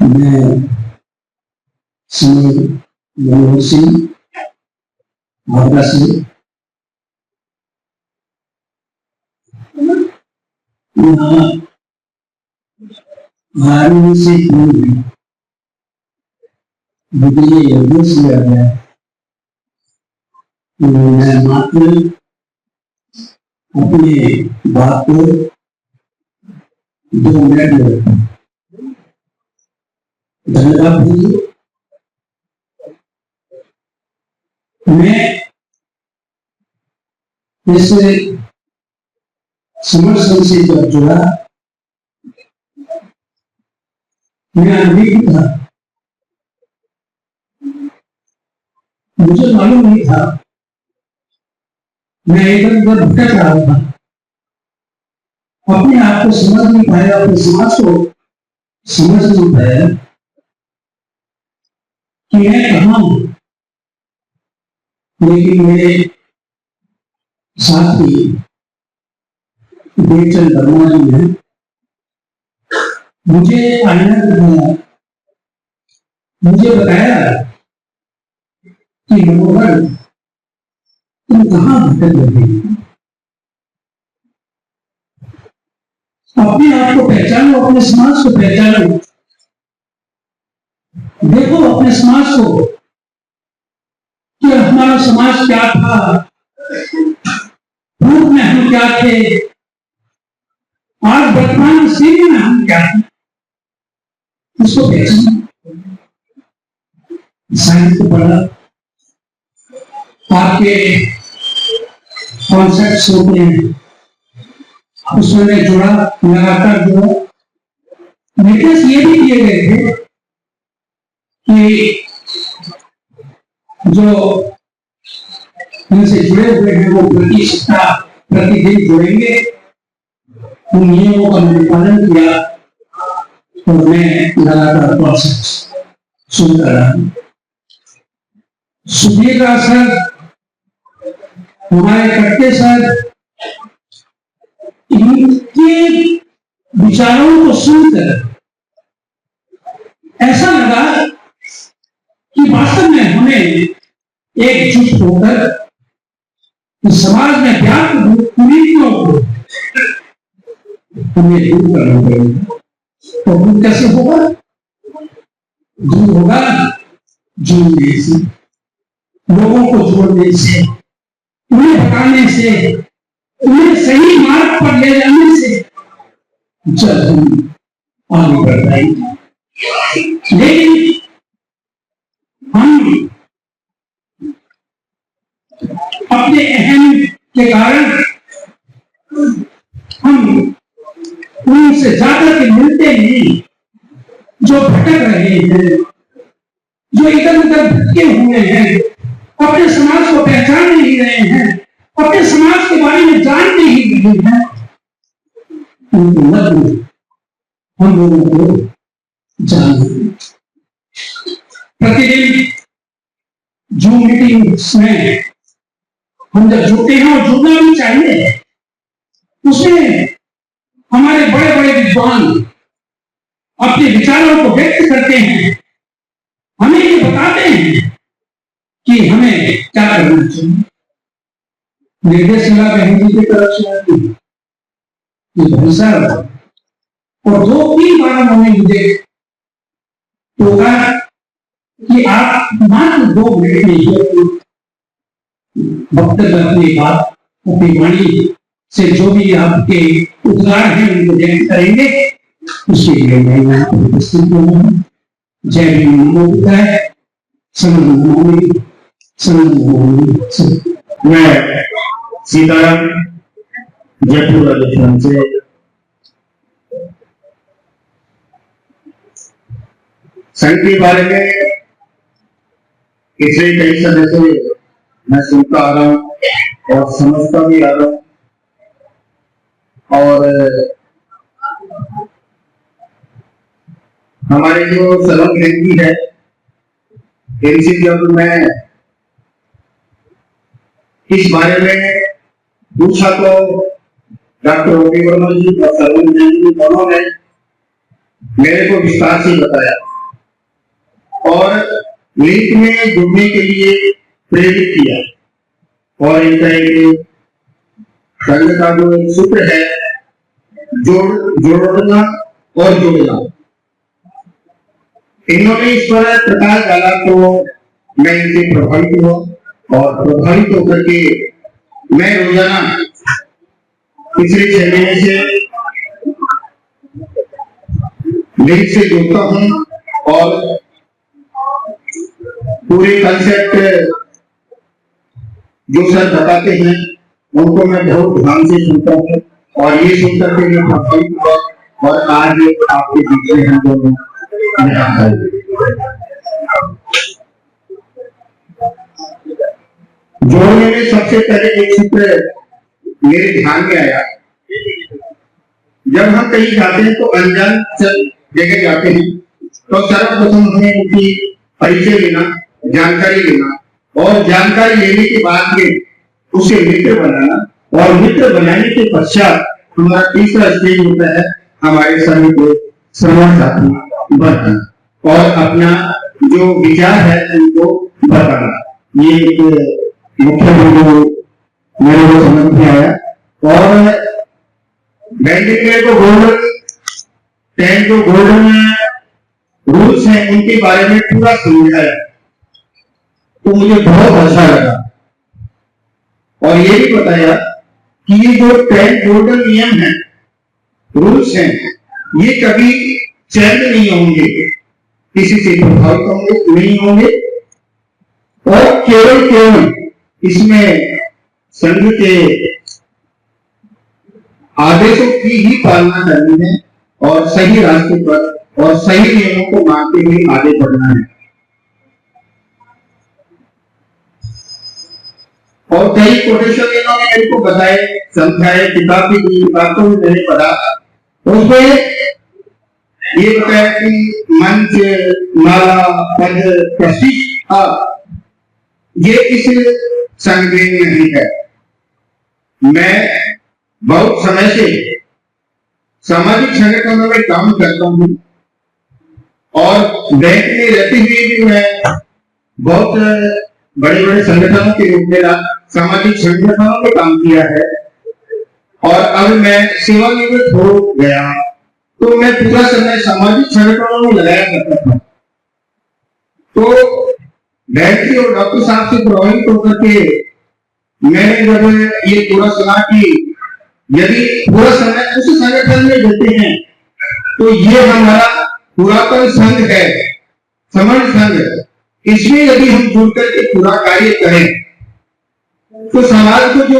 मैं श्री मनोहर सिंह हावड़ा से 12वीं से पूर्व मुझे ये निर्देश दिया गया कि मैं मात्र अपने बात को 2 मिनट में धन्यवाद दीजिए। मैं इस समर्थन से जब जुड़ा, मैं अनभिज्ञ था, मुझे मालूम नहीं था, मैं इधर उधर भटक रहा था, अपने आप को समझ नहीं पाया, अपने समाज को समझ नहीं पाया कि मैं कहाँ हूं। लेकिन मेरे साथी बेचन वर्मा जी ने मुझे आईना दिखाया, मुझे बताया कि मनोहर तुम कहाँ भटक रहे हो, अपने आप को पहचानो, अपने समाज को पहचानो, देखो अपने समाज को कि हमारा समाज क्या था, पूर्व में हम क्या थे, आज वर्तमान स्थिति में हम क्या थे, उसको पहचानो। साइंस को पढ़ा, आपके कॉन्सेप्ट्स होते हैं, उसमें जुड़ा, लगातार जुड़ा। निर्देश ये भी दिए गए थे कि जो इनसे जुड़े हुए हैं वो प्रतिदिन जुड़ेंगे। उन नियमों का मैंने पालन किया और मैं लगातार प्रोसेस सुनता रहा। सुधीर सर, हमारे कट्टे सर, इनके विचारों को सुनकर ऐसा लगा कि वास्तव में हमें एकजुट होकर समाज में व्याप्त कुरीतियों को हमें दूर करना पड़ेगा। तो दूर कैसे होगा? दूर होगा जोड़ने से, लोगों को जोड़ने से, उन्हें बताने से, उन्हें सही मार्ग पर ले जाने से जब हम आगे बढ़ पाएंगे। लेकिन हम अपने अहम के कारण हम उनसे ज्यादा के मिलते नहीं, जो भटक रहे हैं, जो इधर उधर भटके हुए हैं, अपने समाज को पहचान नहीं रहे हैं, अपने समाज के बारे में जानते ही नहीं हैं, उनको मत हम लोगों को जानना। प्रतिदिन जूम मीटिंग्स में हम जब जुड़ते हैं, और जुड़ना भी चाहिए, उसमें हमारे बड़े बड़े विद्वान अपने विचारों को व्यक्त करते हैं, हमें ये बताते हैं कि हमें क्या करना चाहिए। निर्देश मिला बहन जी की तरफ से भाई साहब, और 2-3 बार उन्होंने मुझे टोका कि आप मात्र 2 मिनट में वक्तव्य अपनी बात, अपनी वाणी से जो भी आपके उद्गार हैं उनको व्यक्त करेंगे, उसके लिए मैं यहाँ पर उपस्थित हूँ। जय भीम, नमो बुद्धाय, मैं सीताराम जयपुर राजस्थान से संघ के बारे में पिछले कई समय से मैं सुनता आ रहा हूँ और समझता भी आ रहा हूँ, और हमारे जो सलम खेती है, इनसे जब मैं इस बारे में पूछा तो डॉक्टर ओपी वर्मा जी और सलम जी दोनों ने मेरे को विस्तार से बताया और लिंक में जुड़ने के लिए प्रेरित किया। और इनका एक संघ का जो एक सूत्र है, जोड़ना और जुड़ना, इन्होंने इस पर प्रकाश डाला तो मैं इनसे प्रभावित हुआ और प्रभावित होकर के मैं रोजाना पिछले 6 महीने से लिंक से जुड़ता हूं और पूरे कंसेप्ट जो सर बताते हैं उनको मैं बहुत ध्यान से सुनता हूँ और ये सुनकर के मैं प्रभावित हुआ और आज आपके बीच में हम दोनों जोड़ने में सबसे पहले एक सूत्र मेरे ध्यान में आया। जब हम कहीं जाते हैं तो अनजान जगह जाते हैं तो सर्वप्रथम हमें उनकी परिचय लेना, जानकारी लेना और जानकारी लेने के बाद में उसे मित्र बनाना और मित्र बनाने के पश्चात हमारा तीसरा स्टेज होता है हमारे सभी को श्रवण साथी बनाना और अपना जो विचार है उनको बताना। ये एक मुख्य बिंदु मेरे को समझ में आया। और बैंकिंग में तो गोल्डन रूल्स हैं उनके बारे में पूरा समझाया तो मुझे बहुत अच्छा लगा और ये भी बताया कि ये जो 10 गोल्डन नियम है, रूल्स हैं, ये कभी चेंज नहीं होंगे, किसी से प्रभावित नहीं होंगे और केवल इसमें संघ के आदेशों की ही पालना करनी है और सही रास्ते पर और सही नियमों को मानते हुए आगे बढ़ना है। और कई कोटेशन इन्होंने मेरे को बताए, समझाए, किताब भी दी, किताब को भी मैंने पढ़ा। उसमें ये बताया कि मंच, माला, पद, प्रतिष्ठा ये इस संघ में नहीं है। मैं बहुत समय से सामाजिक संगठनों में काम करता हूँ और बैंक में रहते हुए भी मैं बहुत बड़े बड़े संगठनों के रूप में सामाजिक संगठनों में काम किया है और अब मैं सेवानिवृत्त हो गया तो मैं पूरा समय सामाजिक संगठनों में लगाया करता था। तो बैंक की और डॉक्टर साहब से प्रभावित होकर के मैंने जब ये पूरा सुना कि यदि पूरा समय उस संगठन में देते हैं तो ये हमारा पुरातन संघ है, समण संघ, इसमें यदि हम जुड़कर के पूरा कार्य करें तो समाज को जो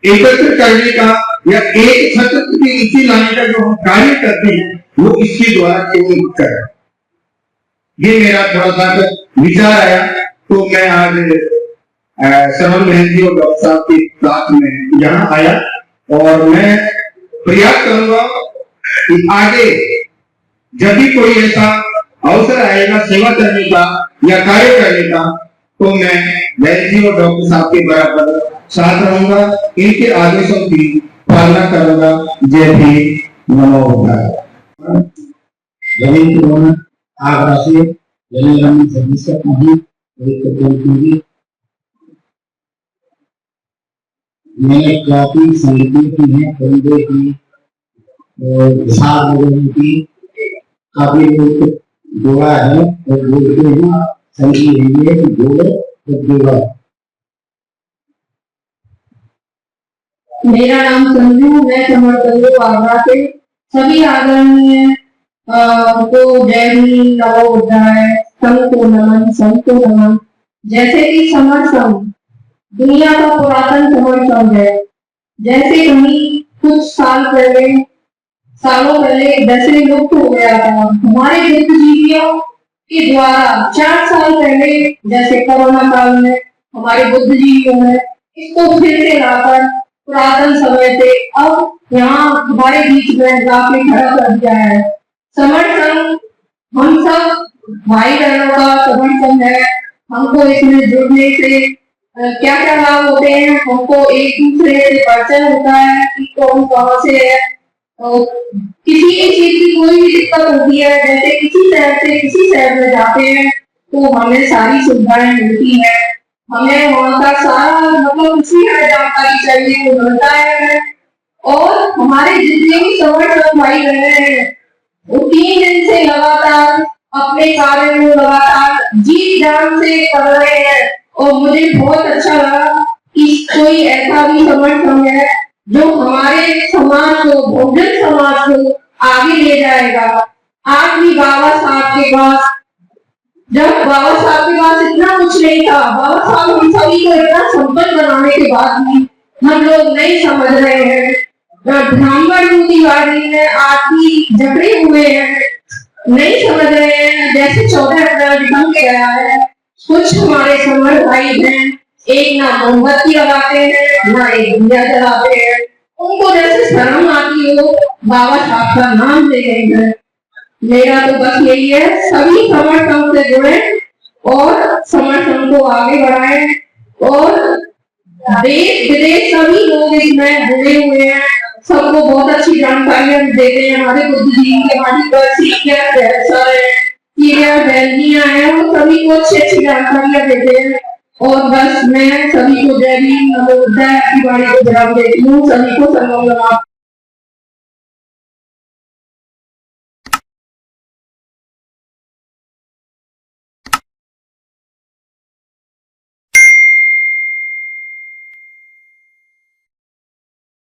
एकत्र करने का या एक छत्र के नीचे लाने का जो हम कार्य करते हैं वो इसके द्वारा केवल करें। ये मेरा थोड़ा सा विचार आया तो मैं आज सरवण बहन जी और डॉक्टर साहब के साथ में यहाँ आया और मैं प्रयास करूंगा कि आगे जब भी कोई ऐसा अवसर आएगा सेवा करने का या कार्य करने का तो मैं बहन जी और डॉक्टर साहब के बराबर साथ रहूंगा, इनके आदेशों की पालना करूंगा। जय भीम, नमो बुद्धाय। जमीन आगरा से जमीन सर्विस नहीं मैंने काफी संगठन की है, खरीदे की और विशाल लोगों की काफी लोग जोड़ा है और बोलते हैं संगी है कि जोड़े तो जोड़ा। मेरा नाम संजू, मैं समर्थन आगरा से सभी आदरणीय को जय भीम, नमो बुद्धाय, संघ को नमन, संघ को नमन। जैसे कि समर संघ दुनिया का पुरातन समर संघ है। जैसे कहीं कुछ सालों पहले दशे लुप्त हो गया था, हमारे बुद्धिजीवियों के द्वारा 4 साल पहले जैसे कोरोना काल में हमारे बुद्धिजीवियों ने इसको फिर से लाकर पुरातन समय से अब यहाँ हमारे बीच में लाके खड़ा कर दिया है। समर संघ हम सब भाई बहनों का समर संघ है। हमको इसमें जुड़ने से क्या क्या लाभ होते हैं, हमको एक दूसरे से परिचय होता है कि कौन कहाँ से है। किसी भी चीज की कोई भी दिक्कत होती है, जैसे किसी शहर से किसी शहर में जाते हैं तो हमें सारी सुविधाएं मिलती है। हमें वहाँ का सारा मतलब उसी है जानकारी चाहिए वो मिलता है। और हमारे जितने भी समर्थक भाई बहन हैं वो 3 दिन से लगातार अपने कार्य में लगातार जी जान से कर रहे हैं। और मुझे बहुत अच्छा लगा कि कोई ऐसा भी समर्थक है जो हमारे समाज को, बहुजन समाज को आगे ले जाएगा। आज भी बाबा साहब के पास, जब बाबा साहब के पास इतना कुछ नहीं था, बाबा साहब हम सभी को इतना संपन्न बनाने के बाद भी हम लोग नहीं समझ रहे हैं। ब्राह्मण रूढ़िवादी में आदमी झगड़े हुए हैं, नहीं समझ रहे हैं। जैसे 14 अप्रैल निकल के आया है, कुछ हमारे समर्थ भाई हैं एक ना मोमबत्ती लगाते हैं ना एक दिया जलाते हैं। उनको जैसे शर्म आती हो बाबा साहब का नाम ले रहे हैं। मेरा तो बस यही है, सभी समर्थन से जुड़े और समर्थन को आगे बढ़ाएं। और देश विदेश सभी लोग इसमें जुड़े हुए हैं, सबको बहुत अच्छी जानकारियां देते हैं। हमारे बुद्ध जी के हमारी है वो सभी को अच्छी अच्छी जानकारियां देते हैं। और बस मैं सभी को जय भीम, नमो बुद्धाय की वाणी को जवाब देती हूँ। सभी को सर्वम नमः।